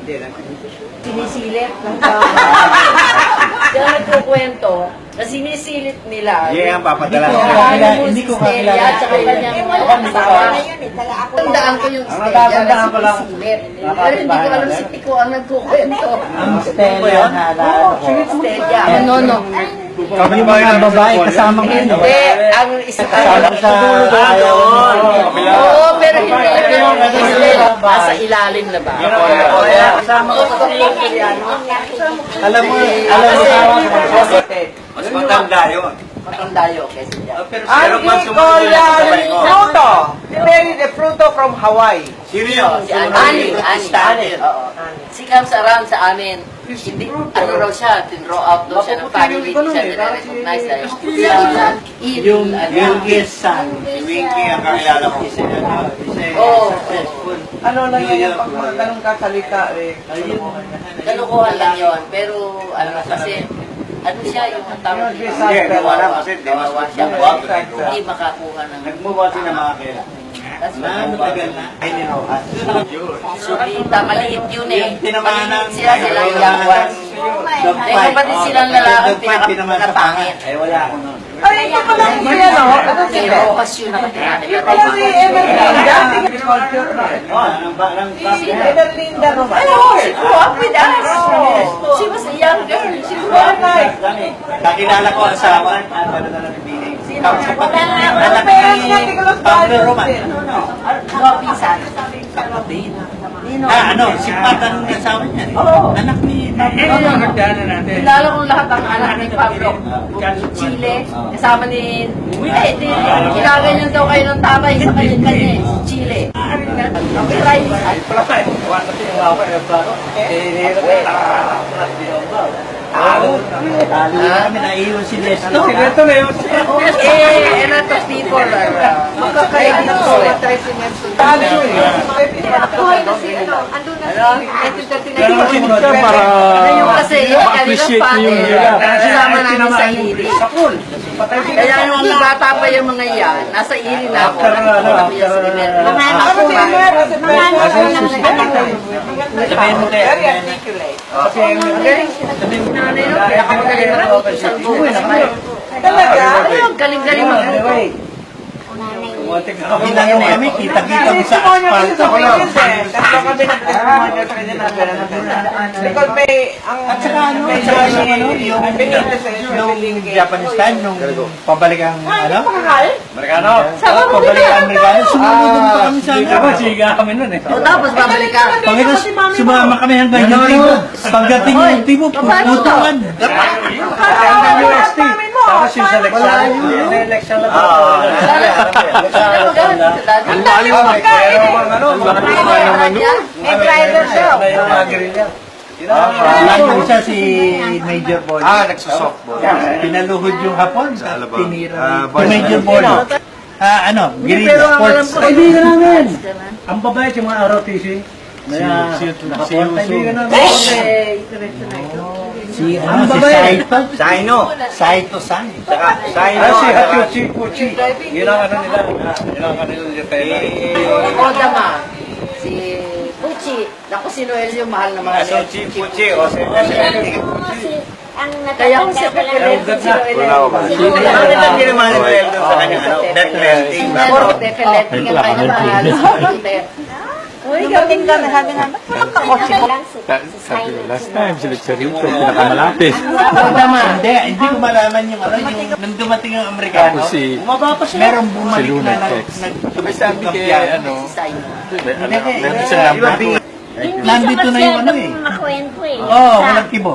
Hindi lang. Sinisilip ng tao. Kaya nagkukwento na sinisilip nila. Yeah, ang papadala. Hindi ko kakilala. At saka kanyang mga asawa. Tandaan ko yung Stella na sinisilip. Pero hindi ko alam si Pico ang nagkukwento. Ang Stella na alala ko. Stella. No. Yung mga babae kasama ko yun. Hindi, ang isa Kasama sa ayaw. Oo, pero hindi. Pero nasa ilalim na ba? Kasama ko sa Alam mo, mas matanda yun. Matanda yun kasi siya. Pero Fruto. He married a fruto from Hawaii. Sino? Si Ani. Oo. Si comes around sa amin. Hindi, ano raw siya, tinrow out daw siya ng family, hindi siya nire-recognize dahil yung son. Si Winky ang kakilala ko. Oo. Ano lang yan pag mga ganun kasalita eh. Kalukuhan lang yun, pero ano kasi, ano siya yung tawag dito. Hindi, wala kasi. Kawawa siya. Hindi makakuha ng... Nagmubuhat sila mga kailan. Matagal na. Ay, nirohan. So, maliit yun eh. Tinamaan Sila silang young ones. May kapatid silang lalaki pinakapangit. Ay, wala ako nun. Ay, ito pala si ano? Ano si May rokas yun nakatira nila. Ito pala si Emerlinda. Emerlinda Roman. Hello, she grew up with us. She was a young girl. She grew up with us. Kakilala ko ang asawa. Ano na lang ibigay. Tapos sa pati. Ang parents nga, Nicolas Pablo Roman. Pinsan. Kapatid. Ano? Si Pat, anong asawa niya? Anak ni Pablo. Kilala kong lahat ang anak ni Pablo. Chile, kasama ni... Kinaganyan daw kayo ng tatay sa kanya-kanya eh. Chile. Okay, try. Kami naiwan si Nesto. A lot of people are Magkakainin ko. Matay si Nelson. Tago eh. kasi ma-appreciate niyo yung kasama namin sa Iri. Kaya yung bata pa yung mga yan, nasa Iri na ako. Sabihin mo kaya. Very articulate. Talaga? Ayun, galing-galing mag Bilang kami, kita-kita mo sa asphalt. Tatlo kami nag-testimonial sa kanya na gano'n na gano'n. Because may, Nung Japanese time, nung pabalik ang, Amerikano. pabalik ang Amerikano, sumulong pa kami sa Siga kami nun eh. O tapos babalik ka. Pagkatapos, sumama kami hanggang yung tibo. Pagdating yung tibo, puputuan. Tapos yung seleksyon. Yung election na to. Ang dami mo may driver daw. Nandun siya si Major Bolo. Nagsusoftball. Pinaluhod yung hapon, tinira. Boys. Major Bolo. Guerrilla Sports. Kaibigan namin. Ang babae yung mga ROTC. Kaibigan namin. Si Saito. Saito-san. Si Hachuchi Puchi. Yun ang ano nila. Yun ang ano nila. Kodama. Si Puchi. Naku, si Noel yung mahal na mahal. Puchi. Kaya kung si Noel, si Noel. Bakit ang ginawa ni Noel doon sa kanyang death penalty? Pero definitely ang kanyang mahal. Uy, galing ka na sabi namin. Sabi ko, last time sila Charito, pinakamalapit. Kodama. Hindi ko malaman yung nung dumating ang Amerikano, Bumaba pa siya. merong bumalik na Sabi kaya, ano, meron siya number. Nandito na yung ano eh. Makwento eh. Oo, walang kibo.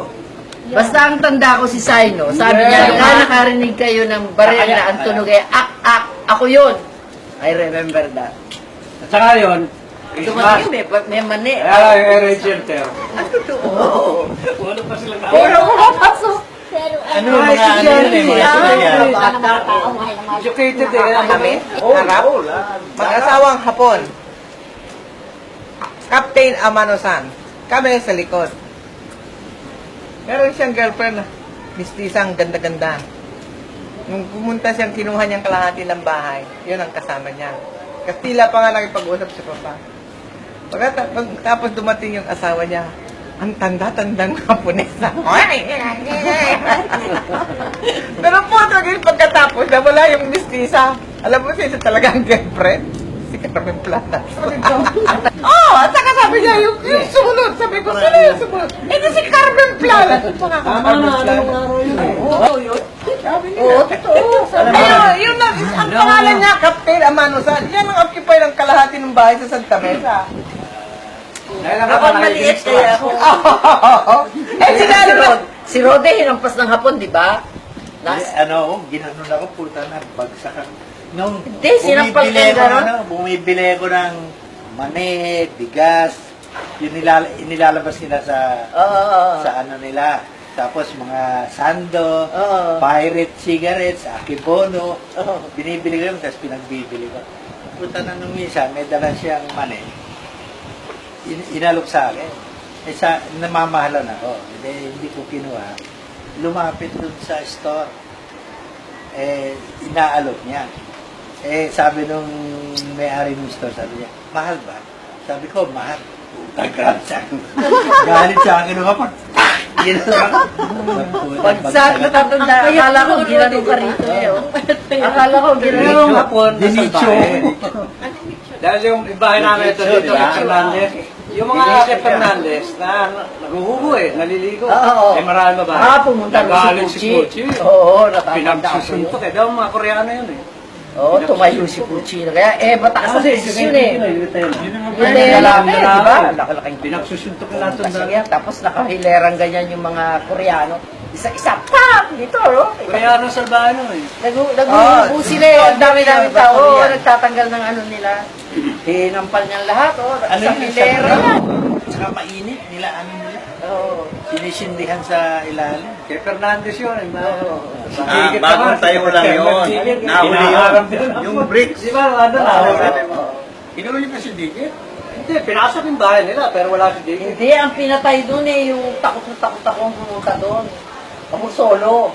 Basta ang tanda ko si Saino, sabi niya, nung nakarinig kayo ng baril na ang tunog ay ak, ako yun. I remember that. At saka yun, Dumating may mani. Rachel Ter. Ang totoo. Wala pa sila na. Pero pumapasok. Pero Ano yung mga ano yun eh, mga estudyante. Educated eh. Kami? Harap? Mag-asawang hapon. Captain Amano-san. Kami sa likod. Meron siyang girlfriend na mistisang ganda-ganda. Nung pumunta siyang kinuha niyang kalahati ng bahay, yun ang kasama niya. Kastila pa nga nakipag-usap sa papa. Tapos dumating yung asawa niya, ang tanda-tandang Haponesa. Pero po, talagang pagkatapos, nawala yung mistisa. Alam mo siya talagang girlfriend? Si Carmen Plata. Oo, at saka sabi niya, yung sumunod. Sabi ko, sino yung sumunod? Eh, di si Carmen Plata. Tama na, anong araw yun eh. Oo, yun. Sabi niya. Oo, totoo. Ayun, yun lang. Ang pangalan niya, Captain Amanusan. Yan ang occupy ng kalahati ng bahay sa Santa Mesa. Ako maliit kaya ako. Eh, sinali mo. Si Rode, hinampas ng hapon, di ba? Ginanon ako, puta na, bagsak ako. Nung Hindi, sinampal bumibili ka ako, gano'n? bumibili ako ng mani, bigas, yun inilalabas nila sa ano nila. Tapos mga sando, Oo. pirate cigarettes, akibono, binibili ko yun, tapos pinagbibili ko. Punta na nung minsan, may dala siyang mani. Inalok sa akin. Eh, namamahalan ako. Hindi ko kinuha. Lumapit dun sa store. Eh, inaalok niya. Eh, sabi nung may-ari ng store, sabi niya, mahal ba? Sabi ko, mahal. Tagrab sa akin. Galit sa akin ng kapag. Pagsak na tatanda, akala ko ginanong ka rito eh. oh. Akala ko ginanong. Dinicho. Dahil yung bahay namin ito dito kay Fernandez, yung mga kay Fernandez na naghuhubo eh, naliligo. Oo. Eh marami ba? Pumunta Nagalit si si Pucci. Pucci. Oo, natatanda ako Pinagsusuntok yun. eh. Daw mga Koreano yun eh. Oo, tumayo si Pucci. Kaya, mataas ang desisyon eh. Yun Yun eh, lalaki, di ba? Laki-laking pinagsusuntok na natin Kasi yan, tapos nakahilerang ganyan yung mga Koreano. Isa-isa, pam! Dito, no? Koreano salbano eh. Naghuhubo sila eh. Ang dami-dami tao. Oo, nagtatanggal ng ano nila. Hinampal niyang lahat, oh. Sa hilera yan. Saka mainit nila, ano nila. Oo. Sinisindihan sa ilalim. Kay Fernandez yun eh. bagong tayo lang yun. Nahuli yun. Yung bricks. Di ba, ano na? Inulo niyo pa si Digit? Hindi, pinasok yung bahay nila pero wala si Digit. Hindi, ang pinatay doon eh, yung takot na takot akong pumunta doon. Ako solo.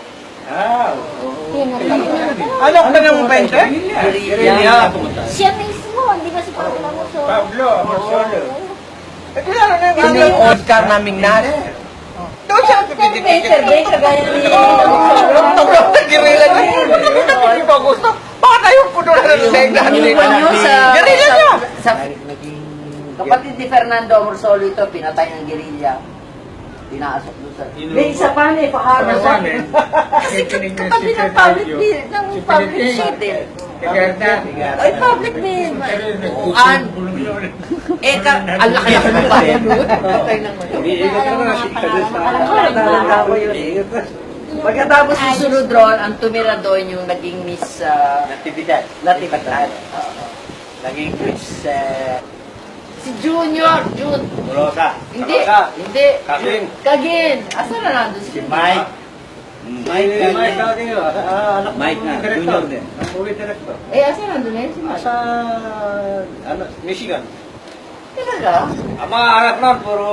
Ano ka nang bente? Guerrilla. Siya mismo, hindi ba si Pablo Amoso? Pablo, Amorsolo. Eh, kilala na yung Oscar naming nas. Doon siya Peter Bay, kagaya ni... Tugtog na girila niya. Hindi ba gusto? Baka tayo puno na ng segnan. Yung ano sa... Guerrilla niya. Sa, kapatid ni Fernando Amorsolo ito, pinatay ng guerrilla. Pinasok doon sa... May isa pa na eh, paharap sa... Kasi katabi ng public shooting. Ay, public din. An. Eh, ang laki-laki ng bayan doon. Okay naman. Iigat naman na si Talaga ko yun. Pagkatapos susunod ron, ang tumira doon yung naging Miss Natividad. Natividad. Naging Miss Si Junior, June. Rosa. Hindi, hindi. Kagin. Kagin. Asan na nandun Si Mike. Mike Kagin yun. Anak Mike na, junior din. Ang movie director. Eh, asan nandun na yun si Mike? Sa Michigan. Talaga? Ang mga anak nun, puro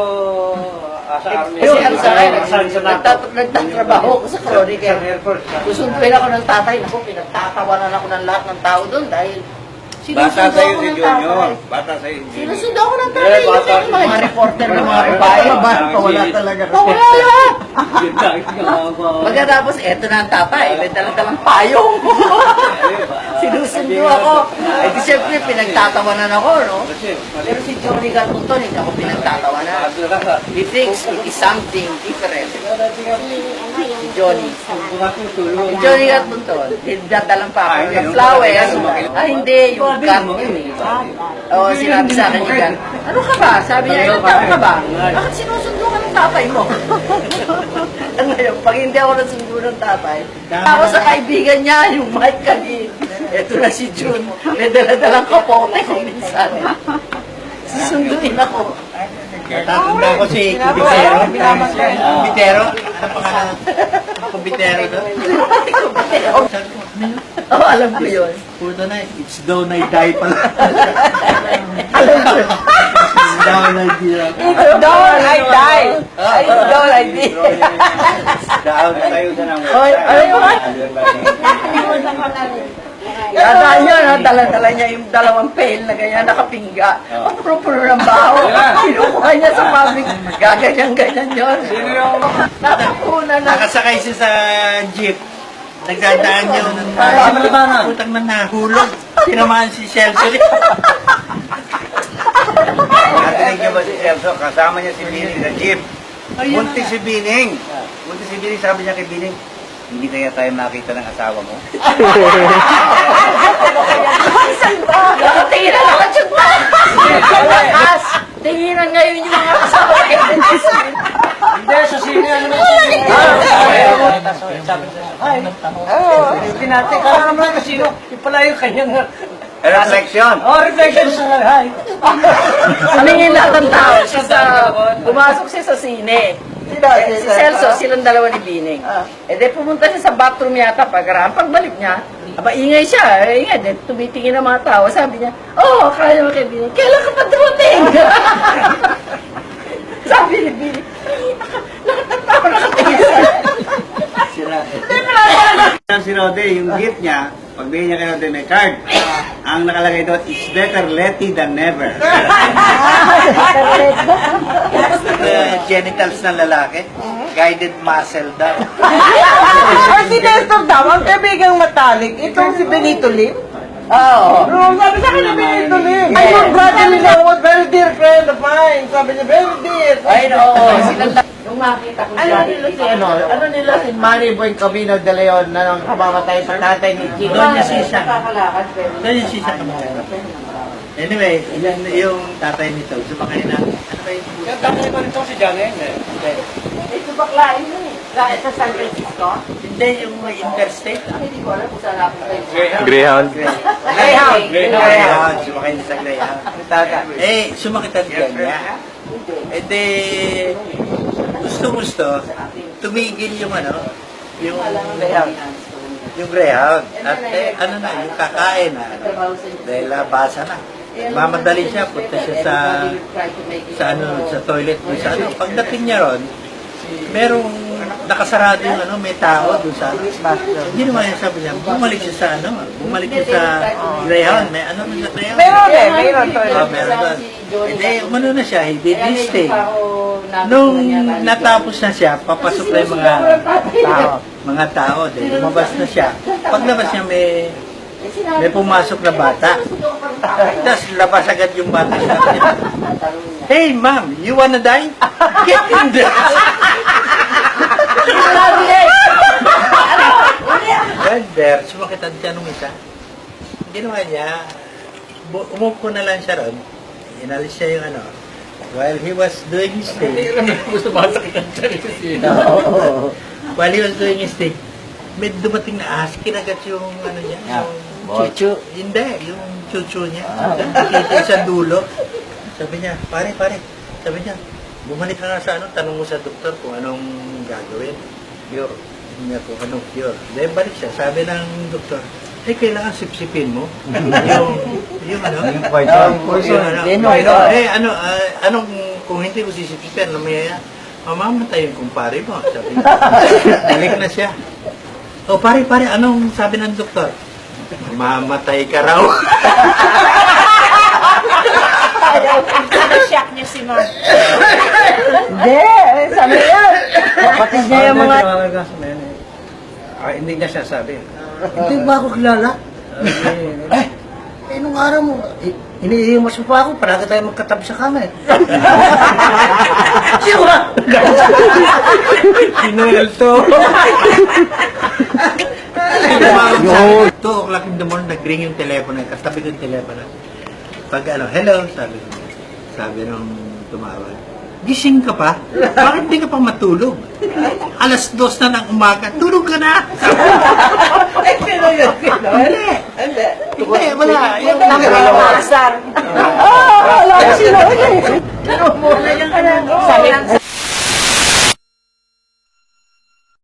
sa army. Kasi ano sa akin, Sa NATO. nagtatrabaho ko sa Chronicle. Sa Air Force. Susunduin ako ng tatay. Naku, pinagtatawanan ako ng lahat ng tao doon dahil Bata sinusundo sa'yo ako si ng Junior. tatay. Bata sa'yo si Junior. Sinusundo ako ng tatay. Eh, bata. Yung mga reporter ng mga babae. Wala talaga. Wala lahat. Yun lang, ginagawa. Pagkatapos, eto na ang tatay. May dalang payong. Sinusundo ako. Eh, di siyempre, pinagtatawanan ako, no? Pero si Johnny Garpunton, hindi ako pinagtatawanan. He thinks it is something different. Si Johnny. Si Johnny Garpunton, dadalang pa ako ng flowers. Hindi, yung gun yun eh. Oo, sinabi sa akin ni Gun, ano ka ba? Sabi niya, ilang taon ka ba? Bakit sinusundo ka ng tatay mo? Ngayon, pag hindi ako nasundo ng tatay, ako sa kaibigan niya, yung Mike Kagin. Ito na si June. May dala-dalang kapote ko minsan. Susunduin ako. Natatanda ko si Kubitero. Kubitero? Ano pangalan? Kubitero doon? Oo, alam ko yun. Puto na, it's down I die pala. Alam ko. It's down I die. It's down, I die. It's down, I die. Down I die. Tayo sa nang. Oy, ano yun? Nakalimutan ko na rin. Tandaan nyo, no? Dala-dala niya yung dalawang pail na ganyan, nakapingga. Puno-puno ng baho. Kinukuha niya sa public. Gaganyan-ganyan yun. Sino yung... Nakakunan na. Nakasakay siya sa jeep. Nagdadaan yung putang na nahulog. Tinamaan si Celso. Narinig niyo ba si Celso? Kasama niya si Bining sa jeep. Munti si Bining. Munti si Bining, sabi niya kay Bining, hindi kaya tayo makita ng asawa mo? Tinginan ako dyan pa. Malakas. Tinginan ngayon yung mga kasama. Hindi, sa sino yan. Tinatay ka naman kasi yung pala yung kanyang... Reflection. Oh, reflection sa hi. Tumingin lahat ng tao. Pumasok siya sa sine. Si Celso, silang dalawa ni Bining. Eh, di pumunta siya sa bathroom yata pagbalik niya. Aba, ingay siya. Ingay. De, tumitingin ang mga tao. Sabi niya, oh, kaya mo kay Bining. Kailan ka pa dumating? Sabi ni Bining, lahat ng tao nakatingin Si Rode, yung gift niya, pagbigyan niya kay Rode may card, ang nakalagay doon, it's better late than never. Genitals ng lalaki. Guided muscle daw. Ay, si Nestor daw, ang kaibigang matalik, itong si Benito Lim. Oo. No, sabi sa akin ni Benito Lim. Ay, yung brother niya was very dear friend of mine. Sabi niya, very dear. Ay, no. Silang yung makita ko Ano nila si ano nila si Manny Boy Camino de Leon na nang kamamatay sa tatay ni Chico. Doon niya sisa. Nakakalakad, pero... Doon yung sisa. Anyway, yung tatay nito, sumakay na, ano ba yung Yung tatay ko nito si Janet. Ito baklain mo eh. Dahil sa San Francisco? Hindi, yung interstate. Hindi ko alam kung saan ako kayo. Greyhound. Greyhound. Sumakay na sa Greyhound. Eh, sumakitan dyan niya. Eh, de, gusto, tumigil yung ano, yung Greyhound. At eh, ano na, yung kakain na. Dahil basa na. Mamadali siya, punta siya sa toilet mo sa ano. Pagdating niya ron, merong nakasarado yung ano, may tao doon sa ano. Hindi naman yan sabi niya, bumalik siya sa ano, bumalik siya sa Greyhound. May ano na Greyhound? Meron Meron doon. Hindi, umano na siya, he did this thing. Nung natapos na siya, papasok na yung mga tao. Dahil lumabas na siya. Paglabas niya, may pumasok na bata. Tapos labas agad yung bata. Hey, ma'am, you wanna die? Get in there! Well, there, sumakitan siya nung isa. Ginawa niya, umupo na lang siya ron. Inalis siya yung ano. While he was doing his thing. Gusto ba sakitan siya? While he was doing his thing, may dumating na ahas, kinagat yung ano niya. Yung chuchu. Hindi, yung chuchu niya. Kita sa dulo. Sabi niya, pare. Sabi niya, bumalik ka nga sa ano, tanong mo sa doktor kung anong gagawin. Cure. Niya kung anong cure. Then balik siya, sabi ng doktor, kailangan sipsipin mo. yung ano? Yung ano? Anong, kung hindi ko sisipsipin, mamamatay yung kumpare mo. Sabi niya. Balik na siya. O pare, anong sabi ng doktor? Mamatay ka raw. Shock niya si Mark. Hindi, sabi niya. Kapatid niya yung mga... Hindi niya siya sabi. Hindi ba ako kilala? Nung araw mo, iniimas mo pa ako, paraga tayo magkatabi sa kama eh. Siya ba? Sinuel to. 2 o'clock in the morning, nag-ring yung telepono, katabi ko yung telepono. Pag ano, hello, sabi nung tumawag. Gising ka pa? Bakit hindi ka pa matulog? 2:00 na ng umaga, tulog ka na! Hindi, wala. Yung Nakakasar. Wala ko sila. Sabi